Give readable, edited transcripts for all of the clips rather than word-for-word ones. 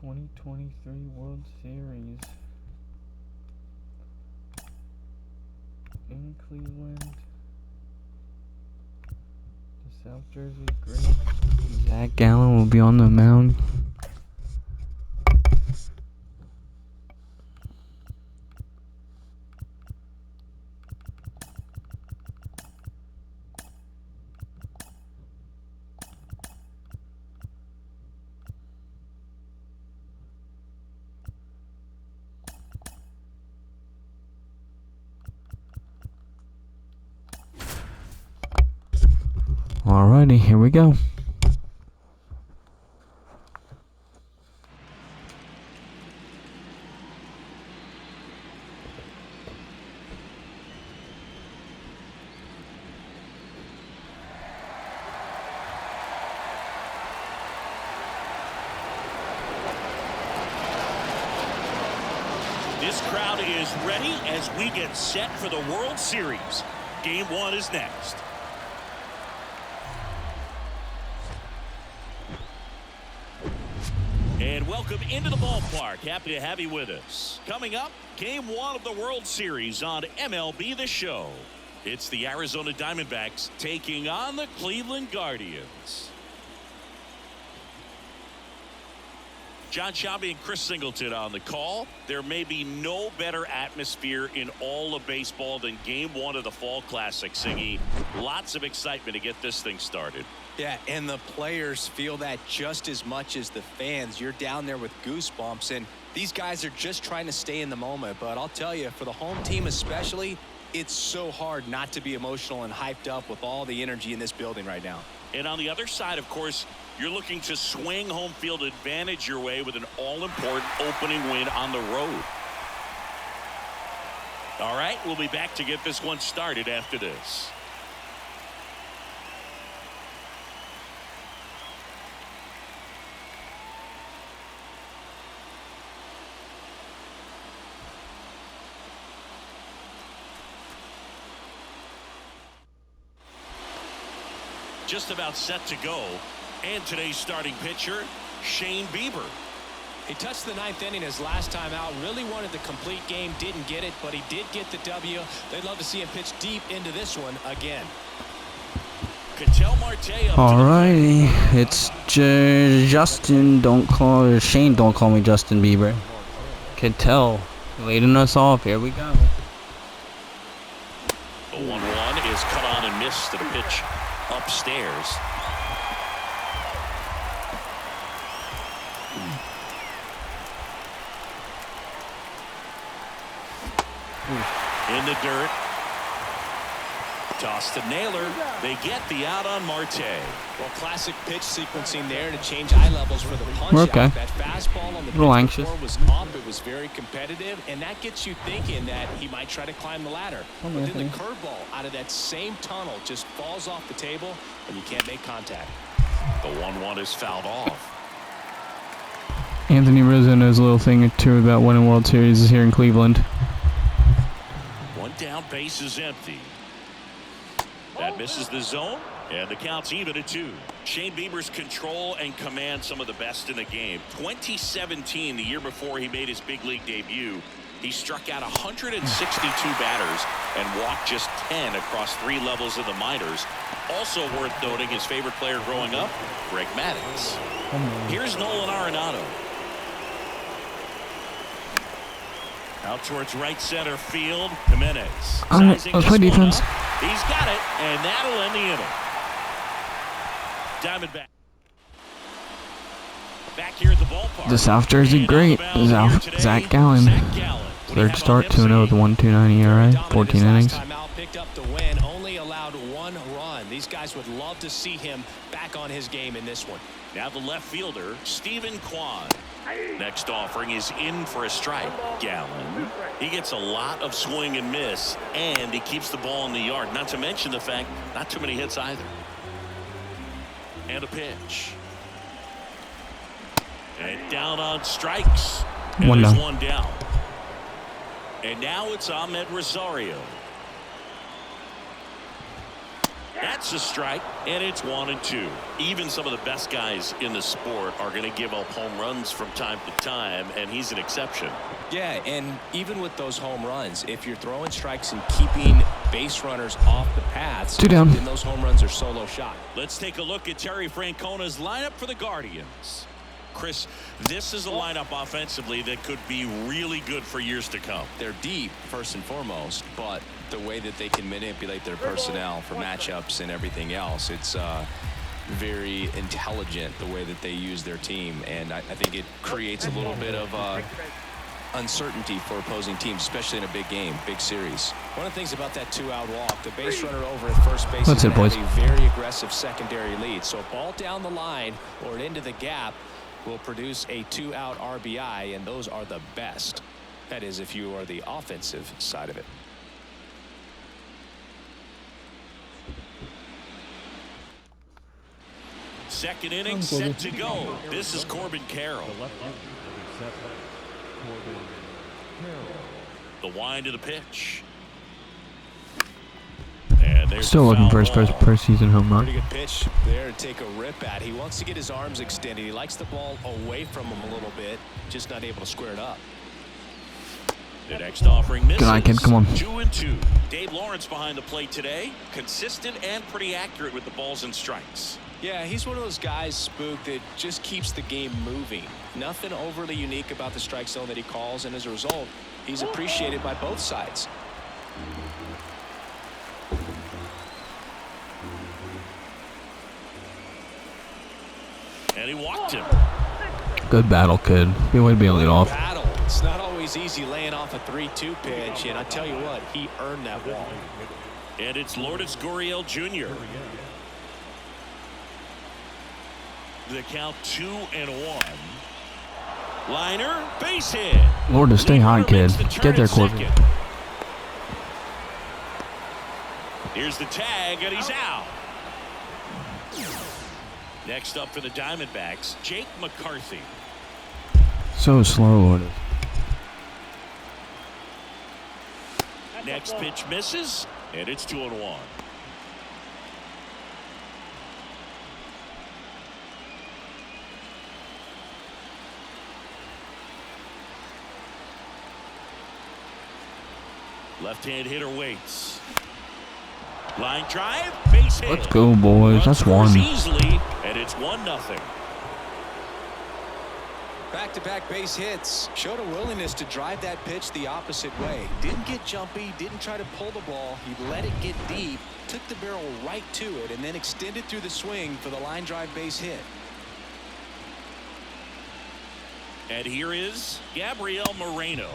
2023 World Series in Cleveland. The South Jersey great Zach Gallen will be on the mound. Alrighty, here we go. This crowd is ready as we get set for the World Series. Game 1 is next. And welcome into the ballpark. Happy to have you with us. Coming up, Game 1 of the World Series on MLB The Show. It's the Arizona Diamondbacks taking on the Cleveland Guardians. John Sciambi and Chris Singleton on the call. There may be no better atmosphere in all of baseball than Game 1 of the Fall Classic, Siggy. Lots of excitement to get this thing started. Yeah, and the players feel that just as much as the fans. You're down there with goosebumps, and these guys are just trying to stay in the moment. But I'll tell you, for the home team especially, it's so hard not to be emotional and hyped up with all the energy in this building right now. And on the other side, of course, you're looking to swing home field advantage your way with an all-important opening win on the road. All right, we'll be back to get this one started after this. Just about set to go. And today's starting pitcher, Shane Bieber. He touched the ninth inning his last time out. Really wanted the complete game. Didn't get it, but he did get the W. They'd love to see him pitch deep into this one again. Alrighty, it's Justin. Shane. Don't call me Justin Bieber. Ketel leading us off. Here we go. The 1-1 is cut on and missed to the pitch upstairs. In the dirt. Toss to Naylor. They get the out on Marte. Well, classic pitch sequencing there to change eye levels for the punch out. That fastball on the pitch before was up. It was very competitive, and that gets you thinking that he might try to climb the ladder. But then the curveball out of that same tunnel just falls off the table, and you can't make contact. The 1-1 is fouled off. Anthony Rizzo knows a little thing or two about winning World Series here in Cleveland. One down, base is empty. That misses the zone, and the count's even at 2. Shane Bieber's control and command, some of the best in the game. 2017, the year before he made his big league debut, he struck out 162 batters and walked just 10 across 3 levels of the minors. Also worth noting, his favorite player growing up, Greg Maddux. Here's Nolan Arenado. Out towards right center field. Jimenez. Let's play defense. He's got it, and that'll end the inning. Diamondback. Back here at the ballpark. The South Jersey great Zach Gallen. Third start, 2-0 with 1.29 ERA, 14 innings. Picked up the win, only allowed 1 run. These guys would love to see him back on his game in this one. Now the left fielder, Stephen Kwan. Next offering is in for a strike. Gallen. He gets a lot of swing and miss, and he keeps the ball in the yard. Not to mention the fact, not too many hits either. And a pitch. And down on strikes. And one there's down. 1 down. And now it's Ahmed Rosario. That's a strike, and it's 1-2. Even some of the best guys in the sport are going to give up home runs from time to time, and he's an exception. Yeah, and even with those home runs, if you're throwing strikes and keeping base runners off the paths, then those home runs are solo shot. Let's take a look at Terry Francona's lineup for the Guardians. Chris, this is a lineup offensively that could be really good for years to come. They're deep, first and foremost, but the way that they can manipulate their personnel for matchups and everything else, it's very intelligent the way that they use their team, and I think it creates a little bit of uncertainty for opposing teams, especially in a big game, big series. One of the things about that 2-out walk, the base runner over at first base is going to have a very aggressive secondary lead. So a ball down the line or into the gap will produce a 2-out RBI, and those are the best. That is, if you are the offensive side of it. Second inning set to go. This is Corbin Carroll. The wind of the pitch. And there's still looking for his first season home run. Pretty good pitch there to take a rip at. He wants to get his arms extended. He likes the ball away from him a little bit, just not able to square it up. The next offering misses. Good night, kid. Come on. 2-2. Dave Lawrence behind the plate today. Consistent and pretty accurate with the balls and strikes. Yeah, he's one of those guys, Spook, that just keeps the game moving. Nothing overly unique about the strike zone that he calls, and as a result, he's appreciated by both sides. And he walked him. Good battle, kid. Good way to be able to lead off. Battle. It's not always easy laying off a 3-2 pitch, and I tell you what, he earned that ball. And it's Lourdes Gurriel Jr. The count 2-1. Liner, base hit. Lourdes, stay high, kid. Get there, Corbin. Here's the tag, and he's out. Next up for the Diamondbacks, Jake McCarthy. So slow, Lourdes. Next pitch misses, and it's 2-1. Left-hand hitter waits. Line drive, base hit. Let's go, boys. That's one. Easily, and it's 1-0. Back-to-back base hits. Showed a willingness to drive that pitch the opposite way. Didn't get jumpy, didn't try to pull the ball. He let it get deep, took the barrel right to it, and then extended through the swing for the line drive base hit. And here is Gabriel Moreno.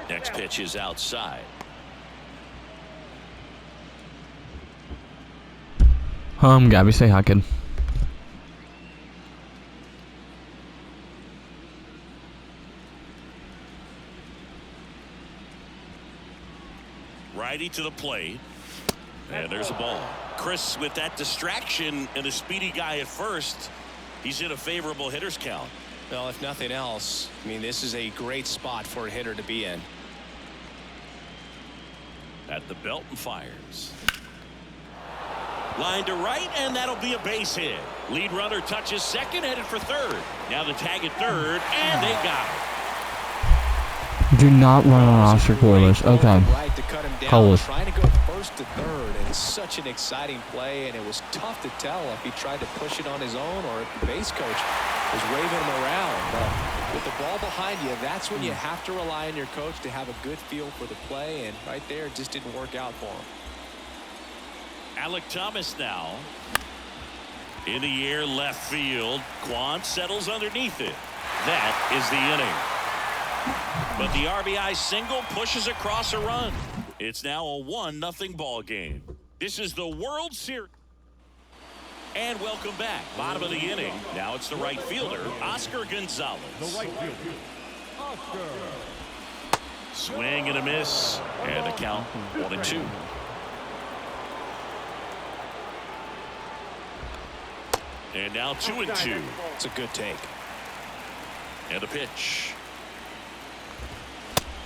Next pitch is outside. Gabby, stay high, kid. Righty to the plate. And there's a ball. Chris, with that distraction and a speedy guy at first, he's in a favorable hitter's count. Well, if nothing else, I mean, this is a great spot for a hitter to be in. At the belt and fires. Line to right, and that'll be a base hit. Lead runner touches second, headed for third. Now the tag at third, and they got it. Do not run on Oscar Corliss. Okay. Right to cut him down, trying to go first to third, and it's such an exciting play, and it was tough to tell if he tried to push it on his own or if the base coach was waving him around. But with the ball behind you, that's when you have to rely on your coach to have a good feel for the play, and right there, it just didn't work out for him. Alec Thomas now. In the air, left field. Quan settles underneath it. That is the inning. But the RBI single pushes across a run. It's now a 1-0 ball game. This is the World Series. And welcome back. Bottom of the inning. Now it's the right fielder, Oscar Gonzalez. The right fielder, Oscar. Swing and a miss. And the count 1-2. And now 2-2. It's a good take. And a pitch.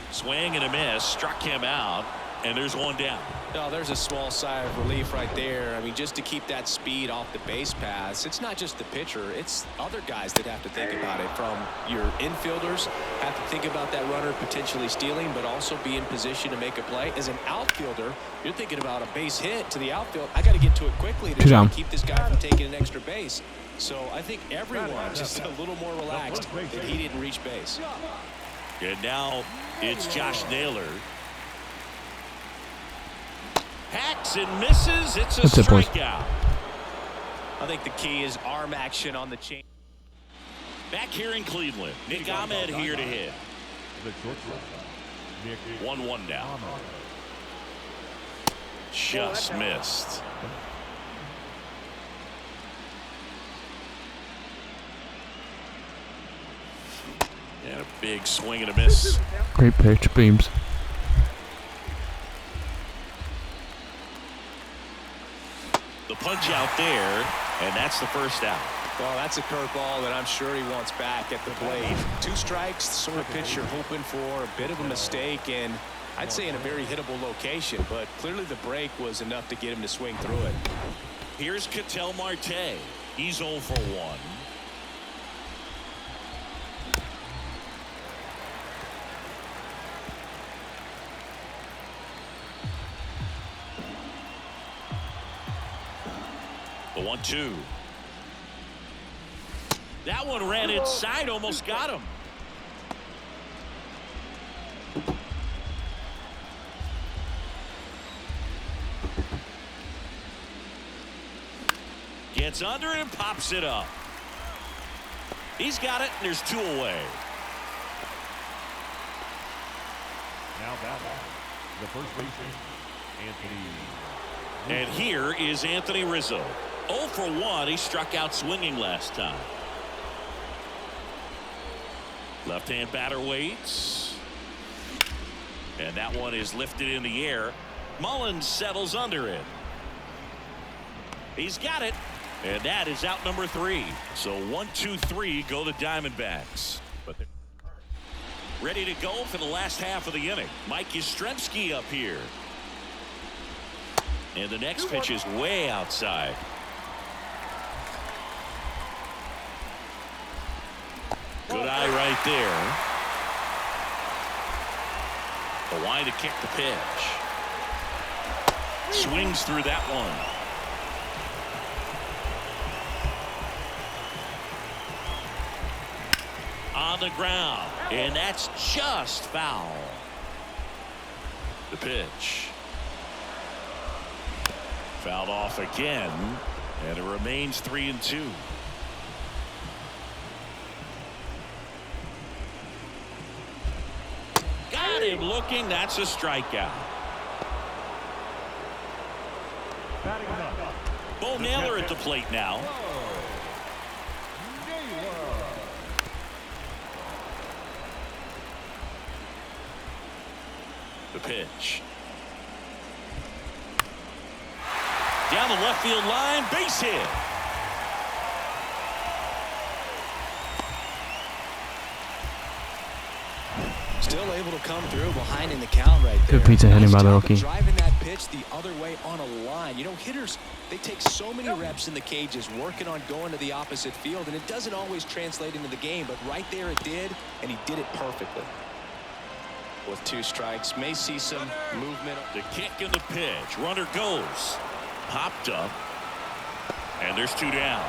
Swing and a miss. Struck him out. and there's one down. Oh, there's a small sigh of relief right there. I mean, just to keep that speed off the base paths, it's not just the pitcher, it's other guys that have to think about it. From your infielders have to think about that runner potentially stealing, but also be in position to make a play. As an outfielder, you're thinking about a base hit to the outfield. I got to get to it quickly to try to keep this guy from taking an extra base. So I think everyone just a little more relaxed that he didn't reach base. And now it's Josh Naylor. Hacks and misses. It's a strikeout. I think the key is arm action on the chain. Back here in Cleveland, Nick Ahmed here to hit. 1-1 now. Just missed. And a big swing and a miss. Great pitch, Beams. The punch out there, and that's the first out. Well, that's a curveball that I'm sure he wants back at the plate. 2 strikes, the sort of pitch you're hoping for, a bit of a mistake, and I'd say in a very hittable location, but clearly the break was enough to get him to swing through it. Here's Ketel Marte. He's 0 for 1. The 1-2. That one ran inside, almost got him. Gets under it and pops it up. He's got it, and there's 2 away. Now batting, the first baseman, Anthony. And here is Anthony Rizzo. 0 for 1. He struck out swinging last time. Left-hand batter waits. And that one is lifted in the air. Mullins settles under it. He's got it. And that is out number 3. So 1, 2, 3 go the Diamondbacks. But they're ready to go for the last half of the inning. Mike Yastrzemski up here. And the next pitch is way outside. Good eye right there. The line to kick the pitch. Swings through that one. On the ground. And that's just foul. The pitch. Fouled off again. And it remains 3-2. Got him looking. That's a strikeout. Bo Naylor at the plate now. The pitch. Down the left field line, base hit. Still able to come through behind in the count right there. Good pizza hitting by the rookie. Driving that pitch the other way on a line. You know, hitters, they take so many reps in the cages working on going to the opposite field, and it doesn't always translate into the game, but right there it did, and he did it perfectly. With 2 strikes, may see some movement. The kick and the pitch. Runner goes. Popped up. And there's 2 down.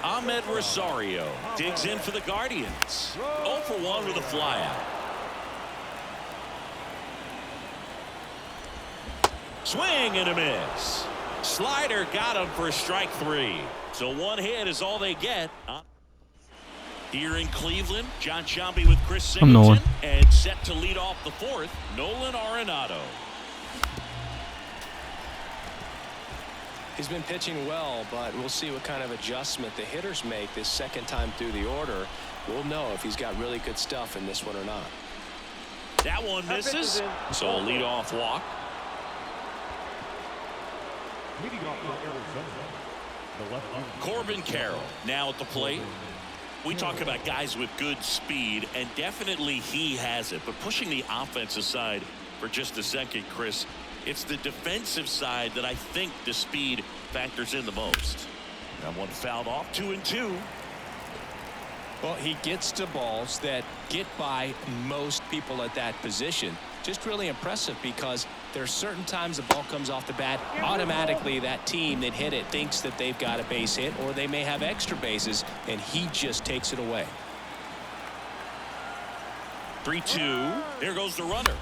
Ahmed Rosario digs in for the Guardians. 0 for 1 with a flyout. Swing and a miss. Slider got him for strike 3. So 1 hit is all they get. Here in Cleveland, John Sciambi with Chris Singleton, and set to lead off the 4th, Nolan Arenado. He's been pitching well, but we'll see what kind of adjustment the hitters make this second time through the order. We'll know if he's got really good stuff in this one or not. That one misses, so a leadoff walk. Leading off for Arizona, the left. Corbin Carroll now at the plate. We talk about guys with good speed, and definitely he has it. But pushing the offense aside for just a second, Chris, it's the defensive side that I think the speed factors in the most. That one fouled off, 2-2. Well, he gets to balls that get by most people at that position. Just really impressive because there's certain times the ball comes off the bat, automatically that team that hit it thinks that they've got a base hit, or they may have extra bases, and he just takes it away. 3-2. There goes the runner.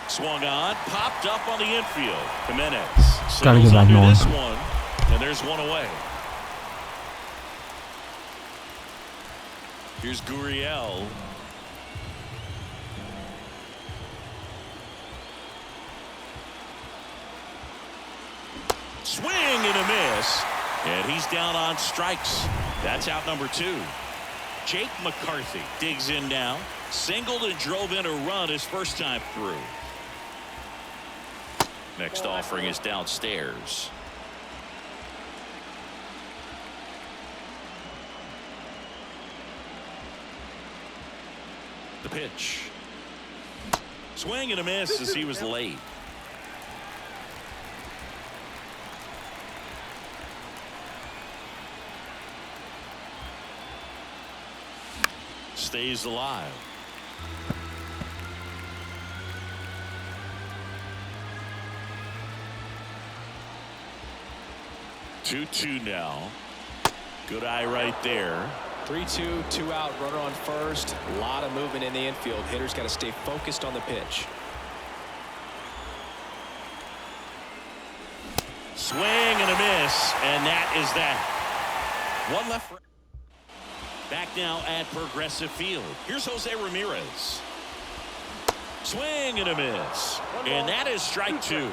Swung on, popped up on the infield. Jimenez Gotta get back under going. this one, and there's one away. Here's Gurriel. Swing and a miss, and he's down on strikes. That's out number 2. Jake McCarthy digs in now, singled and drove in a run his first time through. Next offering is downstairs. The pitch. Swing and a miss as he was late. Stays alive. Two now. Good eye right there. 3-2, 2 out, runner on first. A lot of movement in the infield. Hitter's got to stay focused on the pitch. Swing and a miss, and that is that. One left. Back now at Progressive Field. Here's Jose Ramirez. Swing and a miss, and that is strike 2.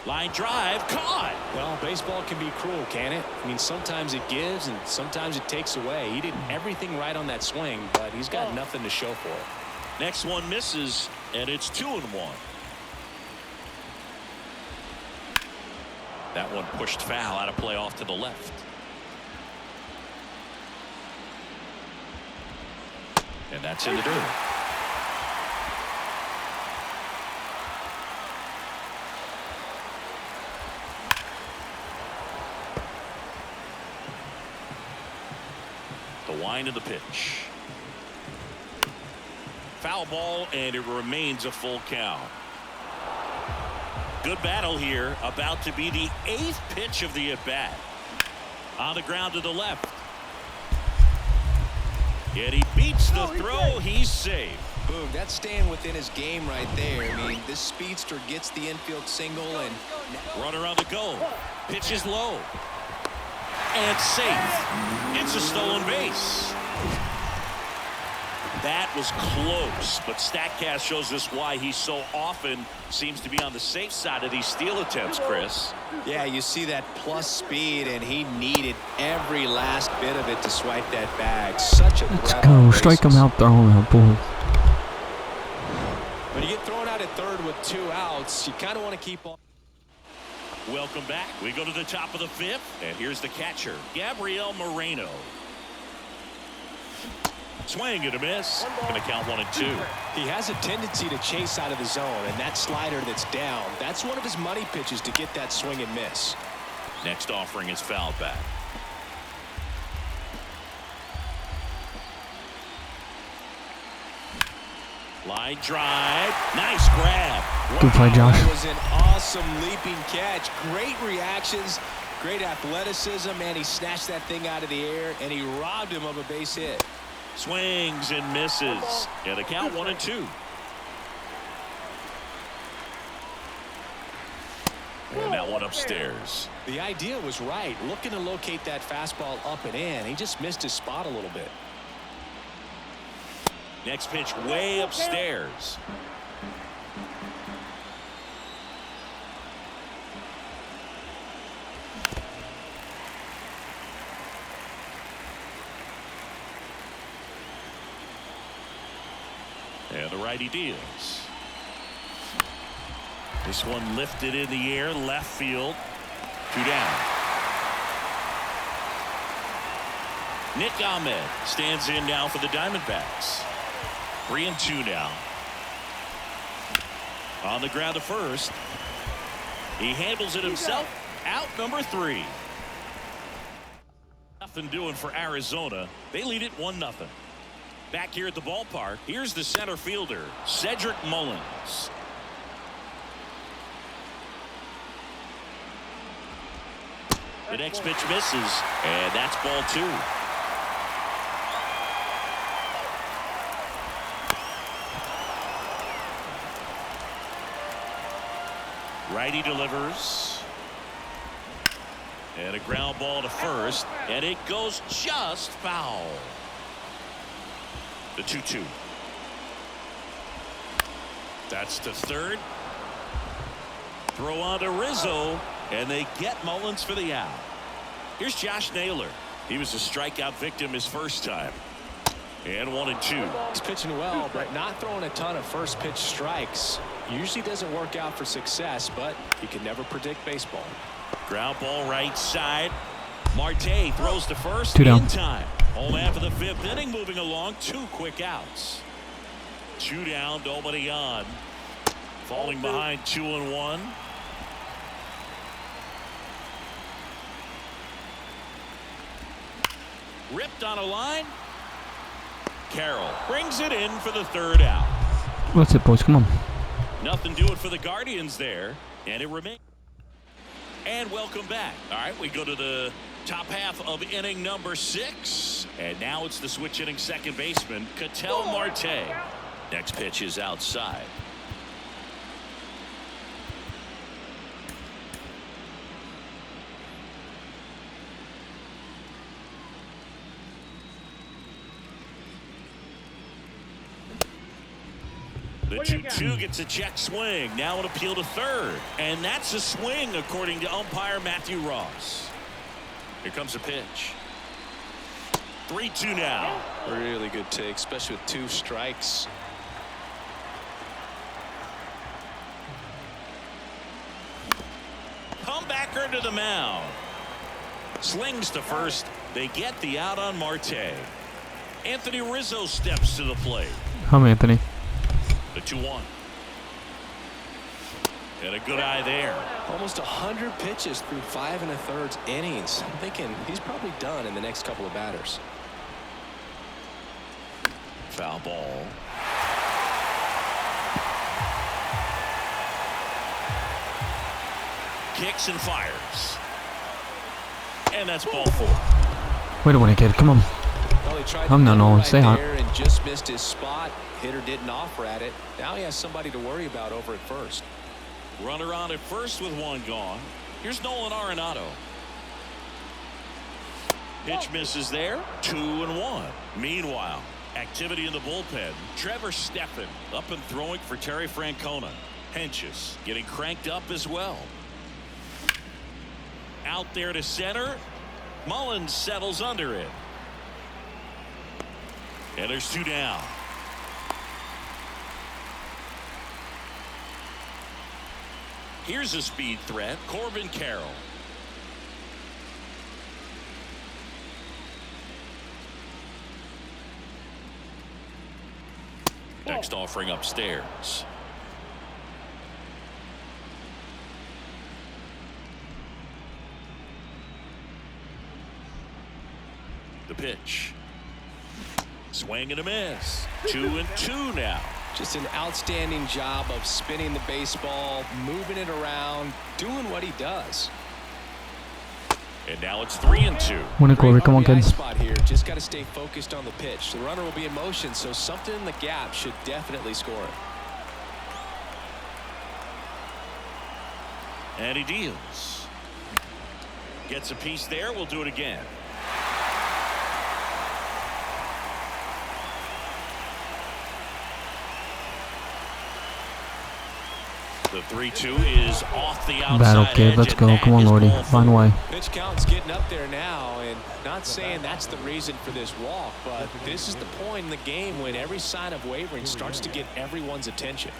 Line drive, caught. Well, baseball can be cruel, can it? I mean, sometimes it gives and sometimes it takes away. He did everything right on that swing, but he's got nothing to show for it. Next one misses, and it's 2-1. That one pushed foul, out of play off to the left. And that's in the dirt. The wind of the pitch. Foul ball, and it remains a full count. Good battle here, about to be the 8th pitch of the at-bat. On the ground to the left. Yet he beats the throw. He's safe. Boom, that's staying within his game right there. I mean, this speedster gets the infield single, and runner on the go. Pitch is low. And safe. It's a stolen base. That was close, but StatCast shows us why he so often seems to be on the safe side of these steal attempts, Chris. Yeah, you see that plus speed, and he needed every last bit of it to swipe that bag. Such a Let's go. Strike him out, throw him out, boy. When you get thrown out at third with 2 outs, you kind of want to keep on. Welcome back. We go to the top of the 5th, and here's the catcher, Gabriel Moreno. Swing and a miss. Going to count 1-2. He has a tendency to chase out of the zone, and that slider that's down, that's one of his money pitches to get that swing and miss. Next offering is fouled back. Line drive. Nice grab. Good play, Josh. That was an awesome leaping catch. Great reactions, great athleticism, and he snatched that thing out of the air, and he robbed him of a base hit. Swings and misses. Yeah, the count 1-2. And that one upstairs. The idea was right. Looking to locate that fastball up and in. He just missed his spot a little bit. Next pitch way upstairs. And the righty deals. This one lifted in the air, left field. 2 down. Nick Ahmed stands in now for the Diamondbacks. 3-2 now. On the ground to first. He handles it himself. Out number 3. Nothing doing for Arizona. They lead it 1-0. Back here at the ballpark, here's the center fielder, Cedric Mullins. The next pitch misses, and that's ball 2. Righty delivers. And a ground ball to first, and it goes just foul. The 2-2. That's to third. Throw on to Rizzo, and they get Mullins for the out. Here's Josh Naylor. He was a strikeout victim his first time. And 1-2. He's pitching well, but not throwing a ton of first pitch strikes. Usually doesn't work out for success, but you can never predict baseball. Ground ball right side. Marte throws to first. 2 down. In time. Home half of the 5th inning, moving along. 2 quick outs. 2 down. Nobody on. Falling behind 2-1. Ripped on a line. Carroll brings it in for the 3rd out. That's it, boys. Come on. Nothing doing for the Guardians there, and it remains. And welcome back. All right, we go to the top half of inning number 6, and now it's the switch hitting second baseman, Ketel Marte. Next pitch is outside. The 2-2 gets a check swing. Now an appeal to third. And that's a swing, according to umpire Matthew Ross. Here comes a pitch. 3-2 now. Really good take, especially with 2 strikes. Comebacker to the mound. Slings to first. They get the out on Marte. Anthony Rizzo steps to the plate. Come, Anthony. The 2-1. And a good eye there. Almost 100 pitches through 5 1/3 innings. I'm thinking he's probably done in the next couple of batters. Foul ball. Kicks and fires. And that's ball 4. Wait a minute, kid. Come on. Well, he tried I'm to not go Nolan. right Stay hot. there and just missed his spot. Hitter didn't offer at it. Now he has somebody to worry about over at first. Runner on at first with 1 gone. Here's Nolan Arenado. Pitch misses there. 2-1. Meanwhile, activity in the bullpen. Trevor Stephan up and throwing for Terry Francona. Hentges getting cranked up as well. Out there to center. Mullins settles under it. And there's 2 down. Here's a speed threat, Corbin Carroll. Next offering upstairs. The pitch. Swing and a miss. 2-2 now. Just an outstanding job of spinning the baseball, moving it around, doing what he does. And now it's 3-2. Win it, Corey. Come on, RBI kids. spot here. Just got to stay focused on the pitch. The runner will be in motion, so something in the gap should definitely score it. And he deals. Gets a piece there. We'll do it again. The 3-2 is off the outside. Battle, kid. Edge, Let's and go. that Come on, is Lordy. ball Find a 4. way. Pitch count's getting up there now, and not saying that's the reason for this walk, but this is the point in the game when every sign of wavering starts to get everyone's attention.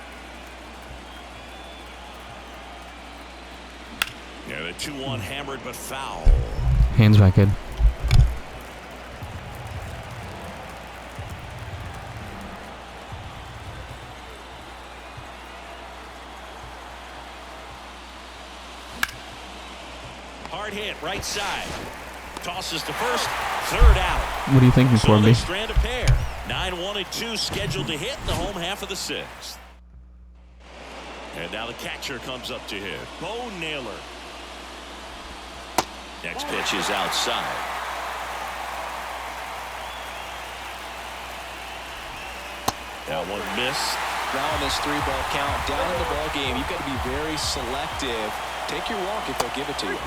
Yeah, the 2-1 hammered but foul. Hands back, kid. Hard hit, right side. Tosses to first, third out. What are you thinking for me? Strand a pair. 9-1 and 2 scheduled to hit in the home half of the sixth. And now the catcher comes up to hit. Bo Naylor. Next pitch is outside. That one missed. Now in this 3-ball count, down in the ball game, you've got to be very selective. Take your walk if they'll give it to you.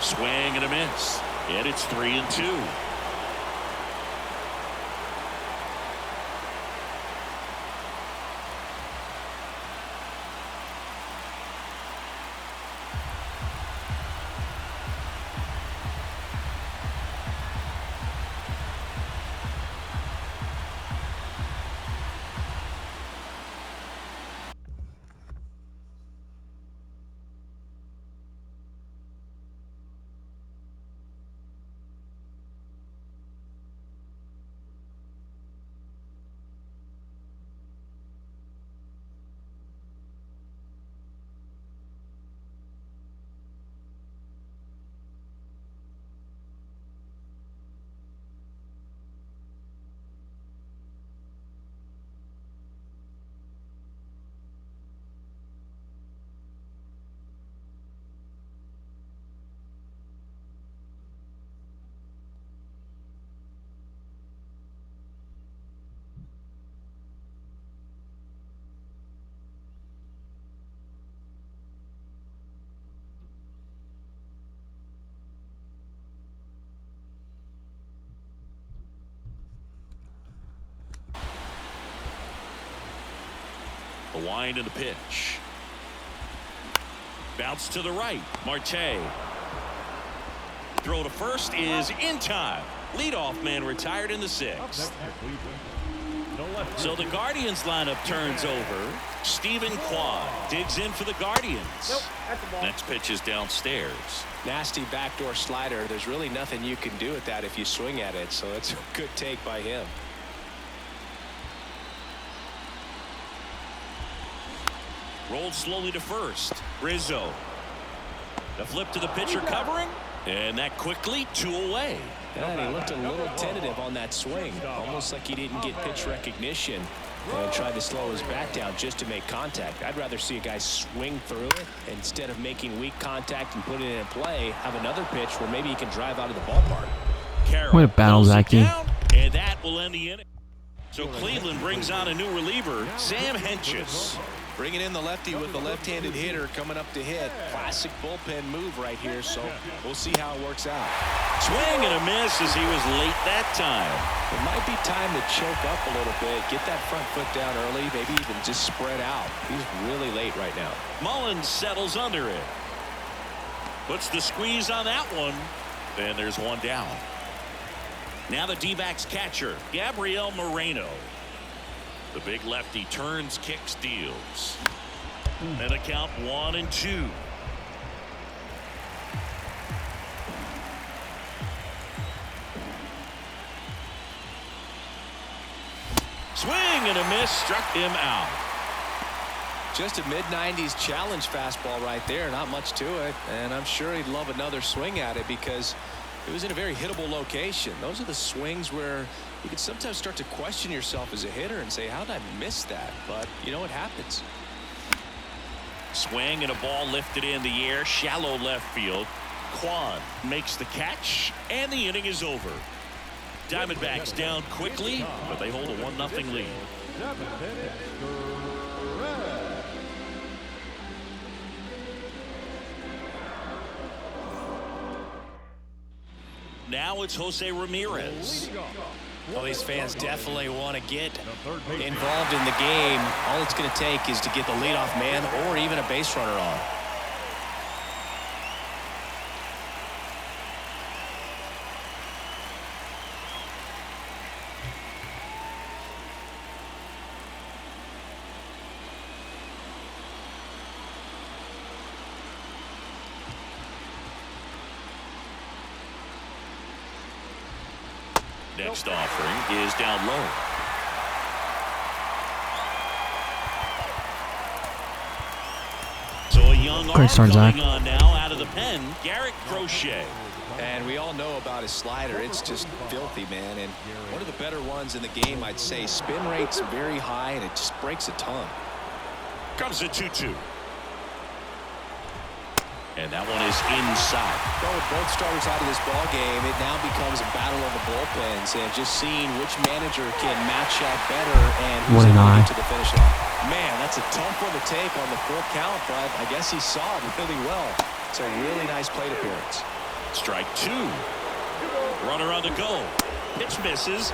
Swing and a miss. And it's 3-2. The wind and the pitch. Bounce to the right. Marte. Throw to first is in time. Leadoff man retired in the sixth. So the Guardians lineup turns over. Stephen Kwan digs in for the Guardians. Next pitch is downstairs. Nasty backdoor slider. There's really nothing you can do with that if you swing at it. So it's a good take by him. Rolled slowly to first. Rizzo. The flip to the pitcher covering. And that quickly 2 away. Yeah, he looked a little tentative on that swing. Almost like he didn't get pitch recognition and tried to slow his bat down just to make contact. I'd rather see a guy swing through it instead of making weak contact and put it in play. Have another pitch where maybe he can drive out of the ballpark. Carroll What a battle, Zachy. And that will end the inning. So Cleveland brings on a new reliever, Sam Hentges. Bringing in the lefty with the left-handed hitter coming up to hit. Classic bullpen move right here, so we'll see how it works out. Swing and a miss as he was late that time. It might be time to choke up a little bit, get that front foot down early, maybe even just spread out. He's really late right now. Mullins settles under it. Puts the squeeze on that one. Then there's one down. Now the D-backs catcher, Gabriel Moreno. The big lefty turns, kicks, deals. And a count 1-2. Swing and a miss, struck him out. Just a mid-90s challenge fastball right there. Not much to it. And I'm sure he'd love another swing at it because it was in a very hittable location. Those are the swings where you can sometimes start to question yourself as a hitter and say, how did I miss that? But, you know, it happens. Swing and a ball lifted in the air, shallow left field. Kwan makes the catch, and the inning is over. Diamondbacks down quickly, but they hold a 1-0 lead. Now it's Jose Ramirez. Well, these fans definitely want to get involved in the game. All it's going to take is to get the leadoff man or even a base runner on. Next offering is down low. So a young arm coming on now out of the pen, Garrett Crochet. And we all know about his slider. It's just filthy, man. And one of the better ones in the game, I'd say. Spin rate's very high, and it just breaks a ton. Comes a 2-2. And that one is inside. Well, with both starters out of this ball game, it now becomes a battle of the bullpens, and just seeing which manager can match up better and who's able to get to the finish line. Man, that's a tough one to take on the full count, but I guess he saw it really well. It's a really nice plate appearance. Strike 2. Runner on the go. Pitch misses.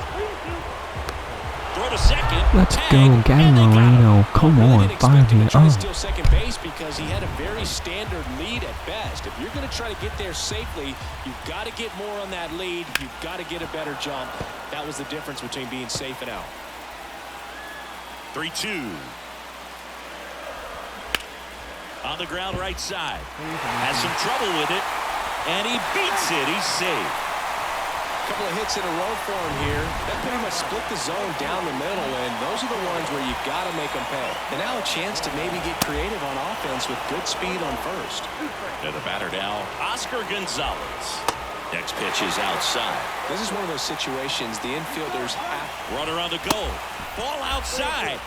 Throw to second. Let's go, Gary Moreno. Come on, fire me up. Steal second base because he had a very standard lead at best. If you're going to try to get there safely, you've got to get more on that lead. You've got to get a better jump. That was the difference between being safe and out. 3-2. On the ground right side. Has some trouble with it. And he beats it. He's safe. Couple of hits in a row for him here. That pretty much split the zone down the middle, and those are the ones where you've got to make them pay. And now a chance to maybe get creative on offense with good speed on first. And the batter now, Oscar Gonzalez. Next pitch is outside. This is one of those situations the infielders have. Runner on the go. Ball outside.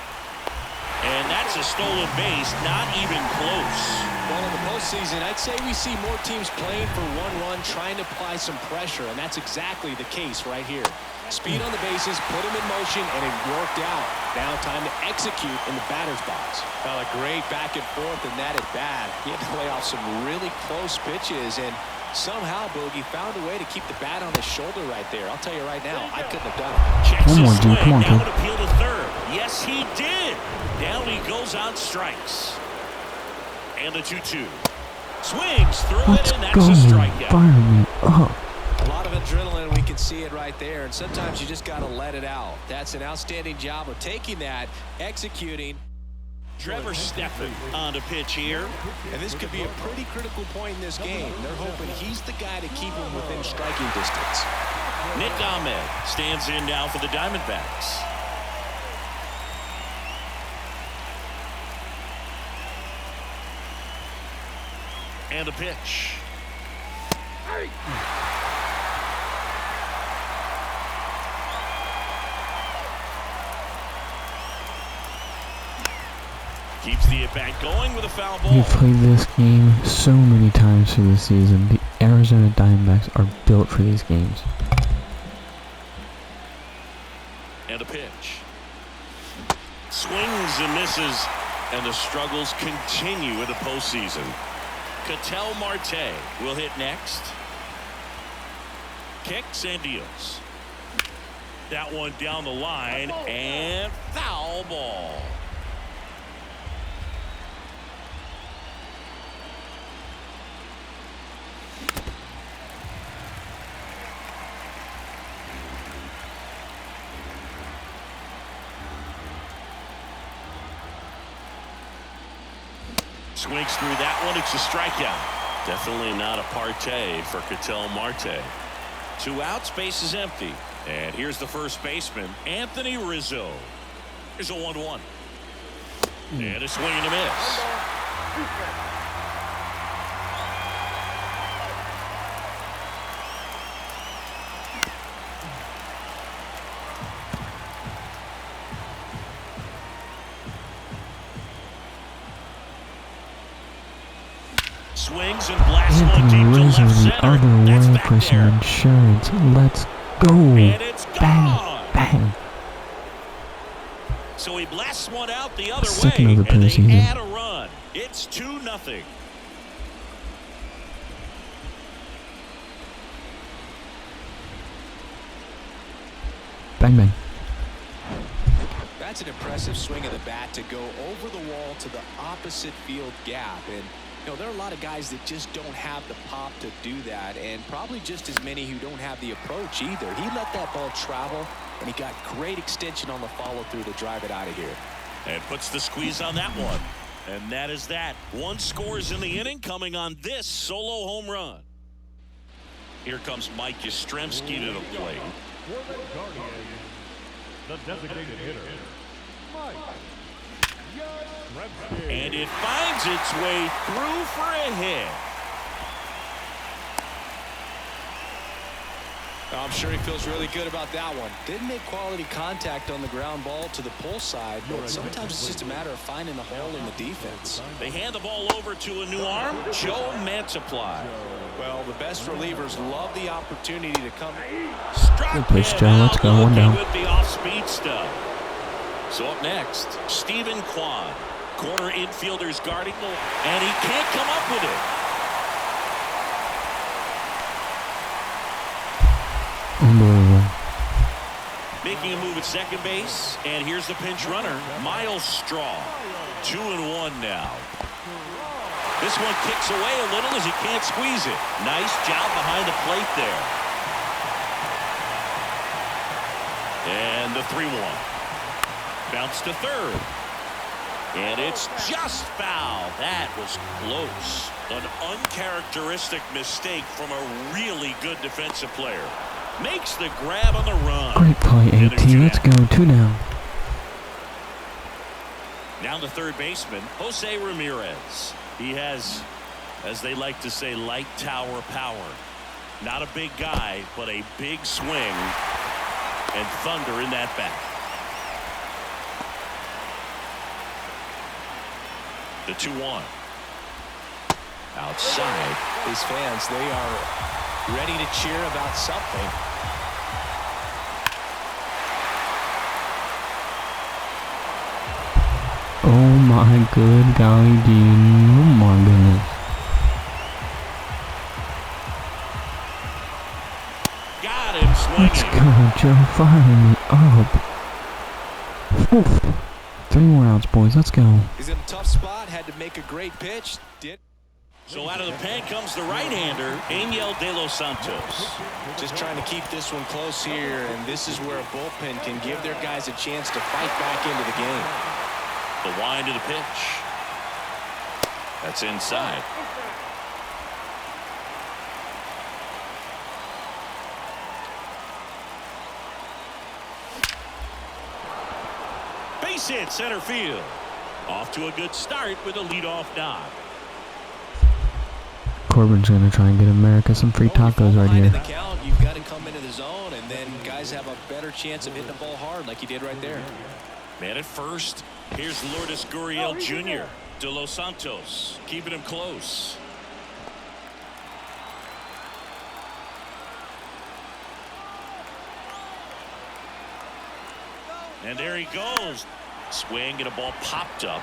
And that's a stolen base, not even close. Well, in the postseason, I'd say we see more teams playing for one run, trying to apply some pressure, and that's exactly the case right here. Speed on the bases, put him in motion, and it worked out. Now time to execute in the batter's box. Well, a great back and forth in that at bat. He had to play off some really close pitches, and somehow Boogie found a way to keep the bat on his shoulder right there. I'll tell you right now, I couldn't have done it. Checks Come on, his dude. swing. Come on, Now kid. would appeal to third. Yes, he did. Down he goes on strikes. And the 2-2. Swings through Let's it, and that's go. a strikeout. Fire me up. A lot of adrenaline, we can see it right there, and sometimes you just got to let it out. That's an outstanding job of taking that, executing. Trevor Stephan on the pitch here. And this could be a pretty critical point in this game. They're hoping he's the guy to keep him within striking distance. Nick Ahmed stands in now for the Diamondbacks. And a pitch. Keeps the at-bat going with a foul ball. We've played this game so many times through the season. The Arizona Diamondbacks are built for these games. And a pitch. Swings and misses, and the struggles continue in the postseason. Ketel Marte will hit next. Kicks and deals. That one down the line, and foul ball. Swings through that one. It's a strikeout. Definitely not a partay for Ketel Marte. 2 outs, base is empty. And here's the first baseman, Anthony Rizzo. Here's a 1-1. And a swing and a miss. Swings and blasts one Anthony deep to Rizzo, left the center. other That's way back for some there. insurance. Let's go. And it's gone. Bang, bang. So he blasts one out the other Second way, of the and they postseason. add a run. It's 2-0. Bang, bang. That's an impressive swing of the bat to go over the wall to the opposite field gap. And, you know, there are a lot of guys that just don't have the pop to do that, and probably just as many who don't have the approach either. He let that ball travel, and he got great extension on the follow-through to drive it out of here. And puts the squeeze on that one. And that is that. 1 scores in the inning coming on this solo home run. Here comes Mike Yastrzemski to the plate. For the Guardians, the designated hitter, Mike Yastrzemski. And it finds its way through for a hit. I'm sure he feels really good about that one. Didn't make quality contact on the ground ball to the pull side, but sometimes it's just a matter of finding the hole in the defense. They hand the ball over to a new arm, Joe Mantiply. Well, the best relievers love the opportunity to come. Good pitch, Joe. Let's go. One down. With the off-speed stuff. So up next, Stephen Kwan. Corner infielders guarding the, and he can't come up with it. Unbelievable. Making a move at second base, and here's the pinch runner, Miles Straw. 2-1 now. This one kicks away a little as he can't squeeze it. Nice job behind the plate there. And the 3-1. Bounce to third. And it's just foul. That was close. An uncharacteristic mistake from a really good defensive player. Makes the grab on the run. Great play, 18. Let's go. 2 down. Now the third baseman, Jose Ramirez. He has, as they like to say, light tower power. Not a big guy, but a big swing and thunder in that bat. The 2-1. Outside. These fans, they are ready to cheer about something. Oh my good golly Dean. Oh my goodness. Got him swinging. Let's go, Joe. Firing me up. Oof. 3 more outs, boys. Let's go. He's in a tough spot. Had to make a great pitch. Did. So out of the pen comes the right-hander, Angel De Los Santos. Just trying to keep this one close here, and this is where a bullpen can give their guys a chance to fight back into the game. The wind of the pitch. That's inside. Base hit center field. Off to a good start with a leadoff knock. Corbin's going to try and get America some free tacos right here. In the count, you've got to come into the zone, and then guys have a better chance of hitting the ball hard like you did right there. Man at first. Here's Lourdes Gurriel Jr. De Los Santos keeping him close. And there he goes. Swing and a ball popped up.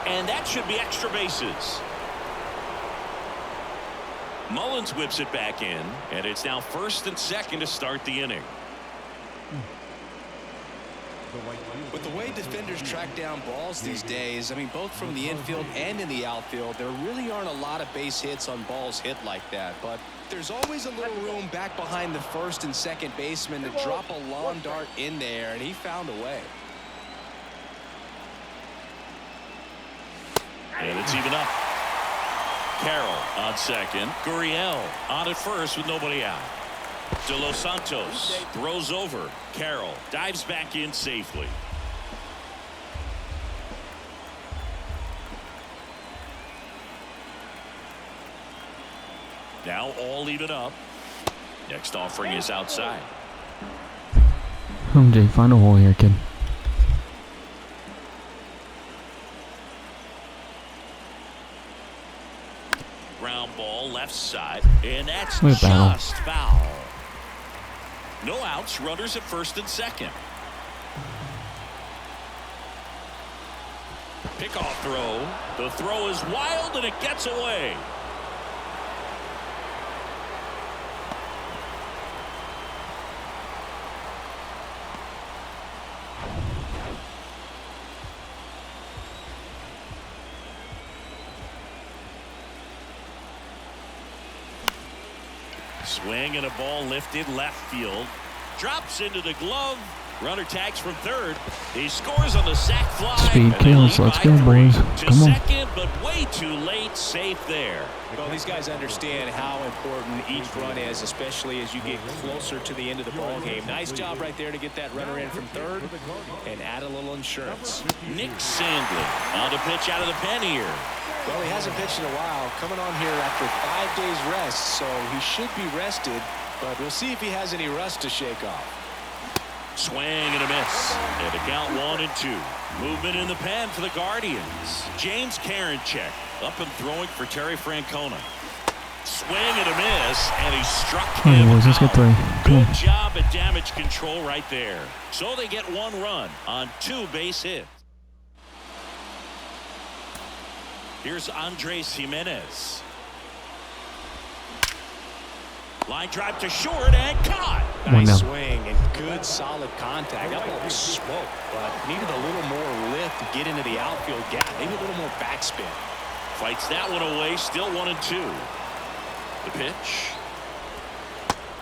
And that should be extra bases. Mullins whips it back in, and it's now first and second to start the inning. With the way defenders track down balls these days, I mean, both from the infield and in the outfield, there really aren't a lot of base hits on balls hit like that. But there's always a little room back behind the first and second baseman to drop a lawn dart in there, and he found a way. And it's even up. Carroll on second. Gurriel on at first with nobody out. De Los Santos throws over. Carroll dives back in safely. Now all even up. Next offering is outside. Jay, find a hole here, kid. Ground ball left side, and that's Sweet battle. just foul. No outs, runners at first and second. Pickoff throw. The throw is wild and it gets away. Swing and a ball lifted left field. Drops into the glove. Runner tags from third. He scores on the sac fly. Speed kills. Let's go, boys. Come on. Second, but way too late. Safe there. Well, these guys understand how important each run is, especially as you get closer to the end of the ball game. Nice job right there to get that runner in from third and add a little insurance. Nick Sandlin on the pitch out of the pen here. Well, he hasn't pitched in a while, coming on here after 5 days rest, so he should be rested, but we'll see if he has any rust to shake off. Swing and a miss. And the count 1-2. Movement in the pen for the Guardians. James Karinchak up and throwing for Terry Francona. Swing and a miss, and he struck him out. Let's get 3. Good job at damage control right there. So they get 1 run on 2 base hits. Here's Andres Jimenez. Line drive to short and caught. Nice swing and good solid contact. That ball was smoke, but needed a little more lift to get into the outfield gap. Maybe a little more backspin. Fights that one away. Still 1-2. The pitch.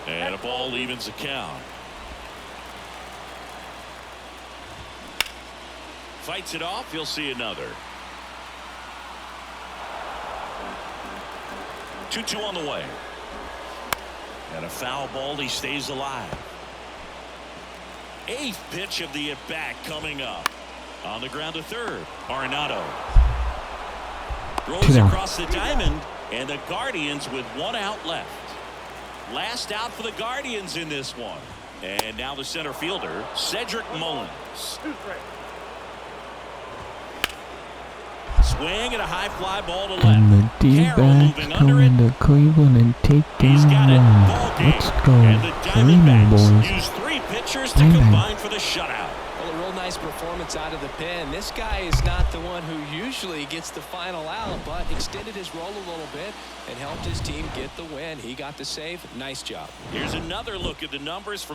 And a ball evens the count. Fights it off. You'll see another. 2-2 on the way. And a foul ball. He stays alive. 8th pitch of the at-bat coming up. On the ground to third. Arenado. Throws across the diamond. And the Guardians with 1 out left. Last out for the Guardians in this one. And now the center fielder, Cedric Mullins. Swing and a high fly ball to left. Carroll moving under it. He's got it. Ball game. Let's go. And the Diamondbacks boys. use 3 pitchers to combine for the shutout. Well, a real nice performance out of the pen. This guy is not the one who usually gets the final out, but extended his role a little bit and helped his team get the win. He got the save. Nice job. Here's another look at the numbers from